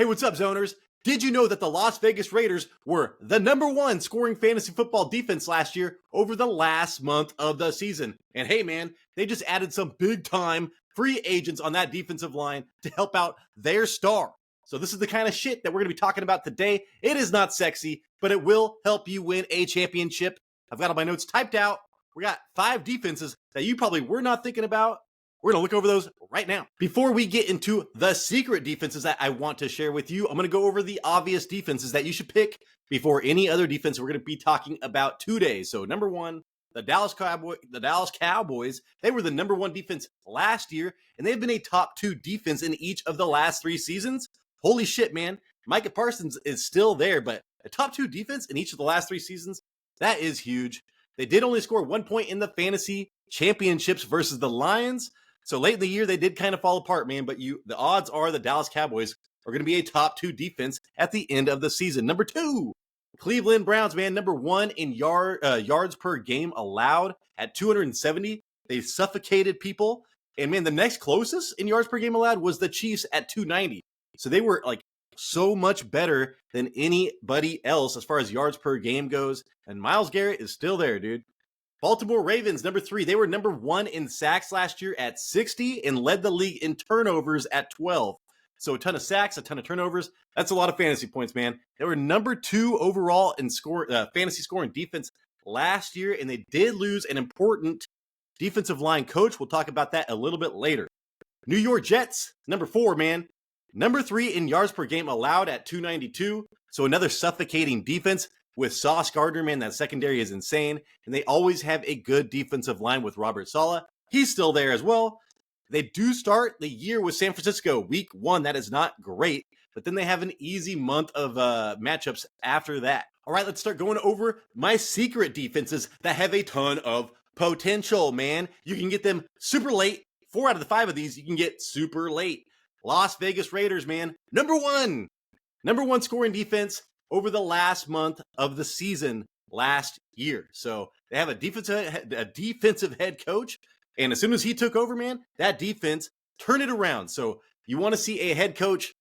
Hey, what's up, Zoners? Did you know that the Las Vegas Raiders were the #1 scoring fantasy football defense last year over the last month of the season? And hey, man, they just added some big-time free agents on that defensive line to help out their star. So this is the kind of shit that we're going to be talking about today. It is not sexy, but it will help you win a championship. I've got all my notes typed out. We got 5 defenses that you probably were not thinking about. We're going to look over those right now. Before we get into the secret defenses that I want to share with you, I'm going to go over the obvious defenses that you should pick before any other defense we're going to be talking about today. So number 1, the Dallas Cowboys. They were the #1 defense last year, and they've been a top 2 defense in each of the last 3 seasons. Holy shit, man. Micah Parsons is still there, but a top 2 defense in each of the last 3 seasons, that is huge. They did only score 1 point in the fantasy championships versus the Lions. So late in the year, they did kind of fall apart, man. But the odds are the Dallas Cowboys are going to be a top 2 defense at the end of the season. Number 2, Cleveland Browns, man. #1 in yards per game allowed at 270. They suffocated people. And, man, the next closest in yards per game allowed was the Chiefs at 290. So they were, like, so much better than anybody else as far as yards per game goes. And Myles Garrett is still there, dude. Baltimore Ravens, #3. They were #1 in sacks last year at 60 and led the league in turnovers at 12. So a ton of sacks, a ton of turnovers. That's a lot of fantasy points, man. They were #2 overall in fantasy scoring defense last year, and they did lose an important defensive line coach. We'll talk about that a little bit later. New York Jets, #4, man. #3 in yards per game allowed at 292. So another suffocating defense. With Sauce Gardner, man, that secondary is insane. And they always have a good defensive line with Robert Saleh. He's still there as well. They do start the year with San Francisco week 1. That is not great. But then they have an easy month of matchups after that. All right, let's start going over my secret defenses that have a ton of potential, man. You can get them super late. 4 out of the 5 of these you can get super late. Las Vegas Raiders, man. #1 scoring defense over the last month of the season last year. So they have a defensive head coach, and as soon as he took over, man, that defense turned it around. So you want to see a head coach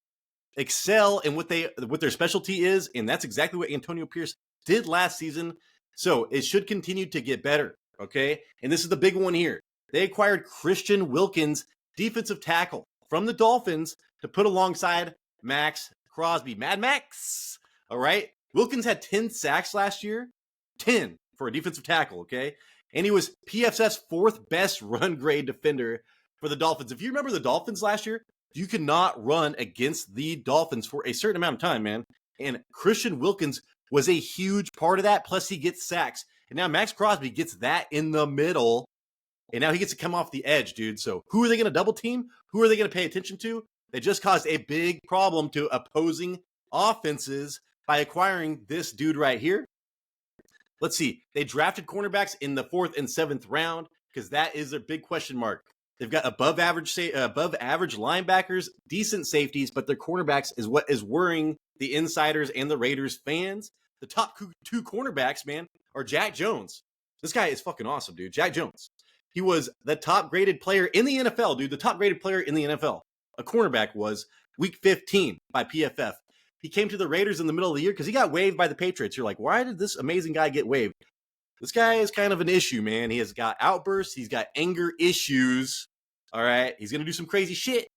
excel in what their specialty is, and that's exactly what Antonio Pierce did last season. So it should continue to get better, okay? And this is the big one here. They acquired Christian Wilkins, defensive tackle, from the Dolphins to put alongside Max Crosby. Mad Max! All right. Wilkins had 10 sacks last year. 10 for a defensive tackle, okay? And he was PFF's 4th best run grade defender for the Dolphins. If you remember the Dolphins last year, you could not run against the Dolphins for a certain amount of time, man. And Christian Wilkins was a huge part of that. Plus, he gets sacks. And now Max Crosby gets that in the middle. And now he gets to come off the edge, dude. So who are they going to double team? Who are they going to pay attention to? They just caused a big problem to opposing offenses by acquiring this dude right here. Let's see. They drafted cornerbacks in the 4th and 7th round because that is a big question mark. They've got above average linebackers, decent safeties, but their cornerbacks is what is worrying the insiders and the Raiders fans. The top 2 cornerbacks, man, are Jack Jones. This guy is fucking awesome, dude. Jack Jones. He was the top graded player in the NFL, dude. The top graded player in the NFL. A cornerback was week 15 by PFF. He came to the Raiders in the middle of the year because he got waived by the Patriots. You're like, why did this amazing guy get waived? This guy is kind of an issue, man. He has got outbursts. He's got anger issues. All right. He's going to do some crazy shit.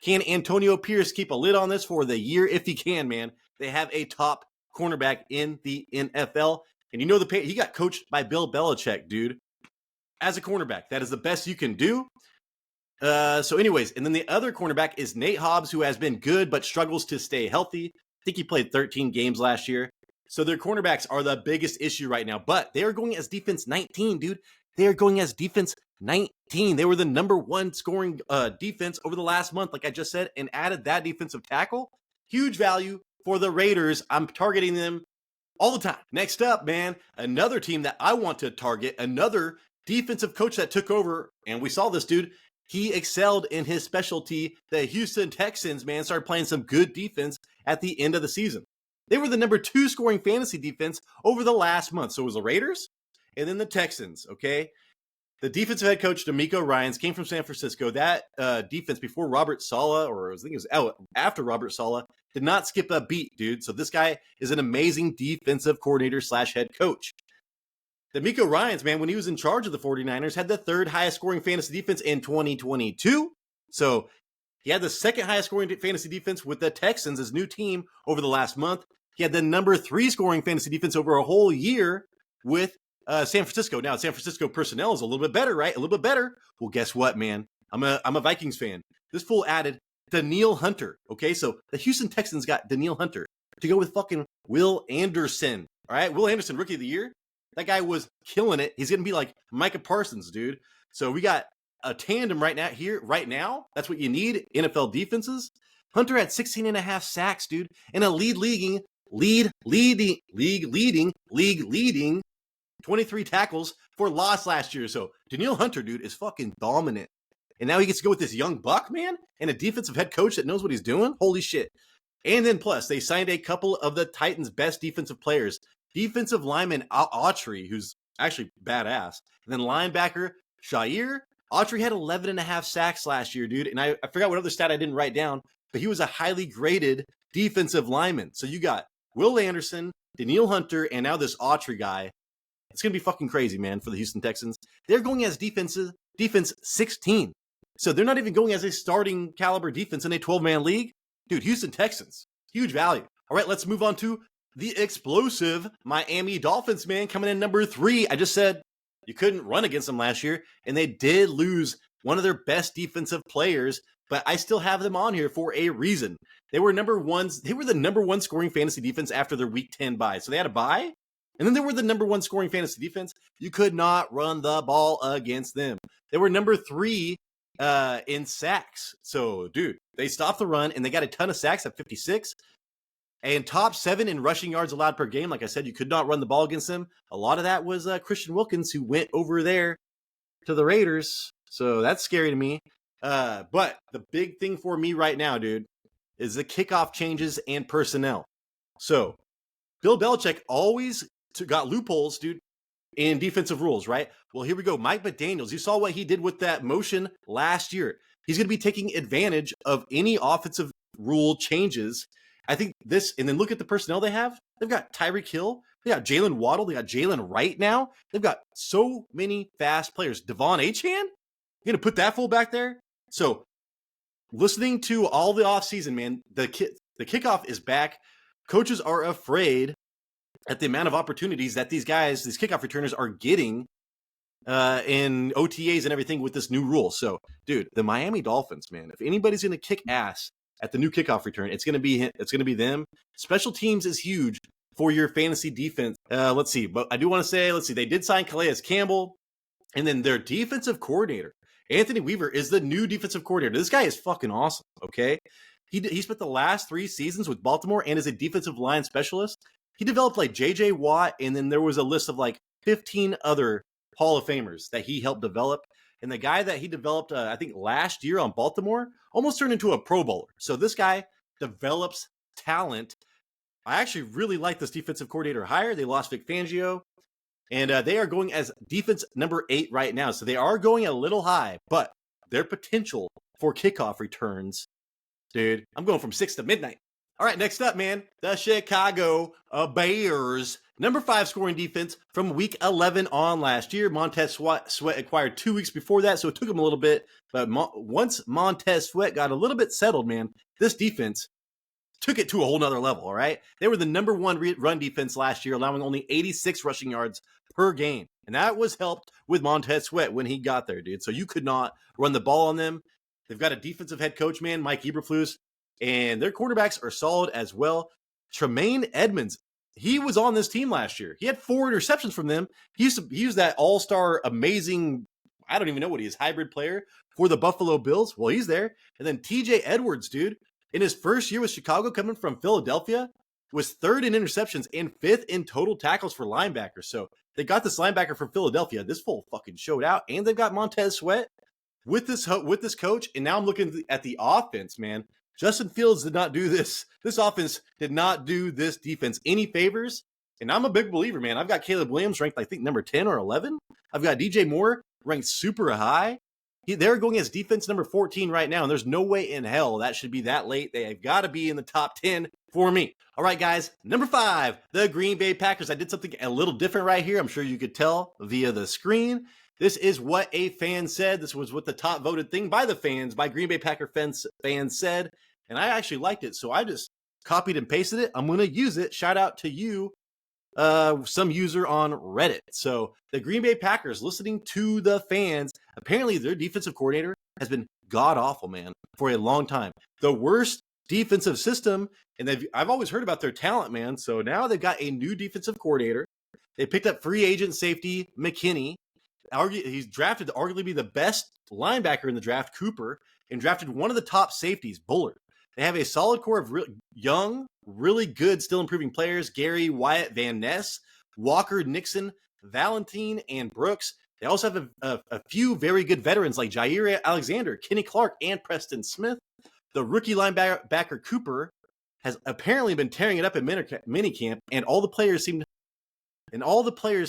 Can Antonio Pierce keep a lid on this for the year? If he can, man. They have a top cornerback in the NFL. And you know, he got coached by Bill Belichick, dude. As a cornerback, that is the best you can do. So anyways, and then the other cornerback is Nate Hobbs, who has been good but struggles to stay healthy. I think he played 13 games last year. So their cornerbacks are the biggest issue right now. But they are going as defense 19, dude. They are going as defense 19. They were the #1 scoring defense over the last month, like I just said, and added that defensive tackle. Huge value for the Raiders. I'm targeting them all the time. Next up, man, another team that I want to target, another defensive coach that took over, and we saw this dude. He excelled in his specialty. The Houston Texans, man, started playing some good defense at the end of the season. They were the #2 scoring fantasy defense over the last month. So it was the Raiders and then the Texans, okay? The defensive head coach, D'Amico Ryans, came from San Francisco. That defense before Robert Saleh, or I think it was after Robert Saleh, did not skip a beat, dude. So this guy is an amazing defensive coordinator / head coach. DeMeco Ryans, man, when he was in charge of the 49ers, had the third highest scoring fantasy defense in 2022. So he had the second highest scoring fantasy defense with the Texans, his new team, over the last month. He had the number 3 scoring fantasy defense over a whole year with San Francisco. Now, San Francisco personnel is a little bit better, right? A little bit better. Well, guess what, man? I'm a Vikings fan. This fool added Danielle Hunter. Okay, so the Houston Texans got Danielle Hunter to go with fucking Will Anderson. All right, Will Anderson, rookie of the year. That guy was killing it. He's going to be like Micah Parsons, dude. So we got a tandem right now. That's what you need, NFL defenses. Hunter had 16 and a half sacks, dude, and a league leading 23 tackles for loss last year. So Danielle Hunter, dude, is fucking dominant. And now he gets to go with this young buck, man, and a defensive head coach that knows what he's doing. Holy shit. And then plus, they signed a couple of the Titans' best defensive players. Defensive lineman Autry, who's actually badass. And then linebacker Shair. Autry had 11 and a half sacks last year, dude. And I forgot what other stat I didn't write down, but he was a highly graded defensive lineman. So you got Will Anderson, Danielle Hunter, and now this Autry guy. It's going to be fucking crazy, man, for the Houston Texans. They're going as defense 16. So they're not even going as a starting caliber defense in a 12-man league. Dude, Houston Texans, huge value. All right, let's move on to the explosive Miami Dolphins, man, coming in number 3. I just said you couldn't run against them last year, and they did lose one of their best defensive players, but I still have them on here for a reason. They were the number 1 scoring fantasy defense after their week 10 bye. So they had a bye, and then they were the number 1 scoring fantasy defense. You could not run the ball against them. They were number 3 in sacks. So, dude, they stopped the run, and they got a ton of sacks at 56. And top 7 in rushing yards allowed per game. Like I said, you could not run the ball against them. A lot of that was Christian Wilkins, who went over there to the Raiders. So that's scary to me. But the big thing for me right now, dude, is the kickoff changes and personnel. So Bill Belichick always got loopholes, dude, in defensive rules, right? Well, here we go. Mike McDaniels, you saw what he did with that motion last year. He's going to be taking advantage of any offensive rule changes. I think this, and then look at the personnel they have. They've got Tyreek Hill. They got Jalen Waddle. They got Jalen Wright now. They've got so many fast players. Devon Achane? You're going to put that full back there? So listening to all the offseason, man, the kickoff is back. Coaches are afraid at the amount of opportunities that these kickoff returners are getting in OTAs and everything with this new rule. So, dude, the Miami Dolphins, man, if anybody's going to kick ass at the new kickoff return, it's going to be them. Special teams is huge for your fantasy defense. Let's see. But I do want to say, they did sign Calais Campbell, and then their defensive coordinator, Anthony Weaver, is the new defensive coordinator. This guy is fucking awesome, okay? He spent the last 3 seasons with Baltimore and is a defensive line specialist. He developed like J.J. Watt, and then there was a list of like 15 other Hall of Famers that he helped develop. And the guy that he developed, I think last year on Baltimore, almost turned into a Pro Bowler. So this guy develops talent. I actually really like this defensive coordinator hire. They lost Vic Fangio, and they are going as defense number 8 right now. So they are going a little high, but their potential for kickoff returns, dude, I'm going from 6 to midnight. All right, next up, man, the Chicago Bears. Number 5 scoring defense from week 11 on last year. Montez Sweat acquired 2 weeks before that, so it took him a little bit. But once Montez Sweat got a little bit settled, man, this defense took it to a whole nother level, all right? They were the number 1 run defense last year, allowing only 86 rushing yards per game. And that was helped with Montez Sweat when he got there, dude. So you could not run the ball on them. They've got a defensive head coach, man, Mike Eberflus, and their quarterbacks are solid as well. Tremaine Edmonds, he was on this team last year. He had 4 interceptions from them. He used that all-star, amazing, I don't even know what he is, hybrid player for the Buffalo Bills. Well, he's there. And then TJ Edwards, dude, in his first year with Chicago, coming from Philadelphia, was 3rd in interceptions and 5th in total tackles for linebackers. So they got this linebacker from Philadelphia. This fool fucking showed out. And they've got Montez Sweat with this coach. And now I'm looking at the offense, man. Justin Fields did not do this. This offense did not do this defense any favors. And I'm a big believer, man. I've got Caleb Williams ranked, I think, number 10 or 11. I've got DJ Moore ranked super high. They're going as defense number 14 right now, and there's no way in hell that should be that late. They've got to be in the top 10 for me. All right, guys, number 5, the Green Bay Packers. I did something a little different right here. I'm sure you could tell via the screen. This is what a fan said. This was what the top voted thing by the fans, by Green Bay Packer fans said, and I actually liked it, so I just copied and pasted it. I'm going to use it. Shout out to you, some user on Reddit. So the Green Bay Packers, listening to the fans, apparently their defensive coordinator has been god awful, man, for a long time. The worst defensive system, and I've always heard about their talent, man. So now they've got a new defensive coordinator. They picked up free agent safety McKinney. He's drafted to arguably be the best linebacker in the draft, Cooper, and drafted one of the top safeties, Bullard. They have a solid core of young, really good, still improving players: Gary, Wyatt, Van Ness, Walker, Nixon, Valentine, and Brooks. They also have a few very good veterans like Jair Alexander, Kenny Clark, and Preston Smith. The rookie linebacker Cooper has apparently been tearing it up at minicamp, and all the players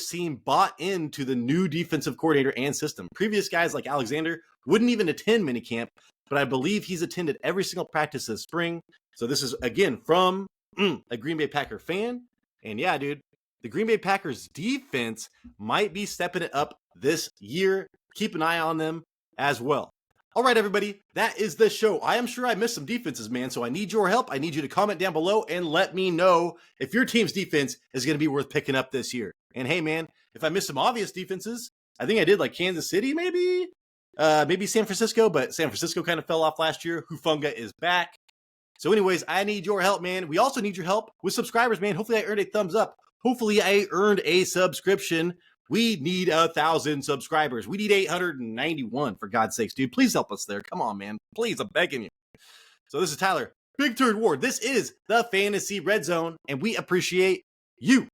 seem bought into the new defensive coordinator and system. Previous guys like Alexander wouldn't even attend minicamp, but I believe he's attended every single practice this spring. So this is, again, from a Green Bay Packer fan. And yeah, dude, the Green Bay Packers defense might be stepping it up this year. Keep an eye on them as well. All right, everybody, that is the show. I am sure I missed some defenses, man, so I need your help. I need you to comment down below and let me know if your team's defense is going to be worth picking up this year. And hey, man, if I missed some obvious defenses, I think I did, like Kansas City, maybe San Francisco, but San Francisco kind of fell off last year. Hufanga is back. So anyways, I need your help, man. We also need your help with subscribers, man. Hopefully I earned a thumbs up. Hopefully I earned a subscription. We need 1,000 subscribers. We need 891, for God's sakes, dude. Please help us there. Come on, man. Please, I'm begging you. So this is Tyler, Big Turd Ward. This is the Fantasy Red Zone, and we appreciate you.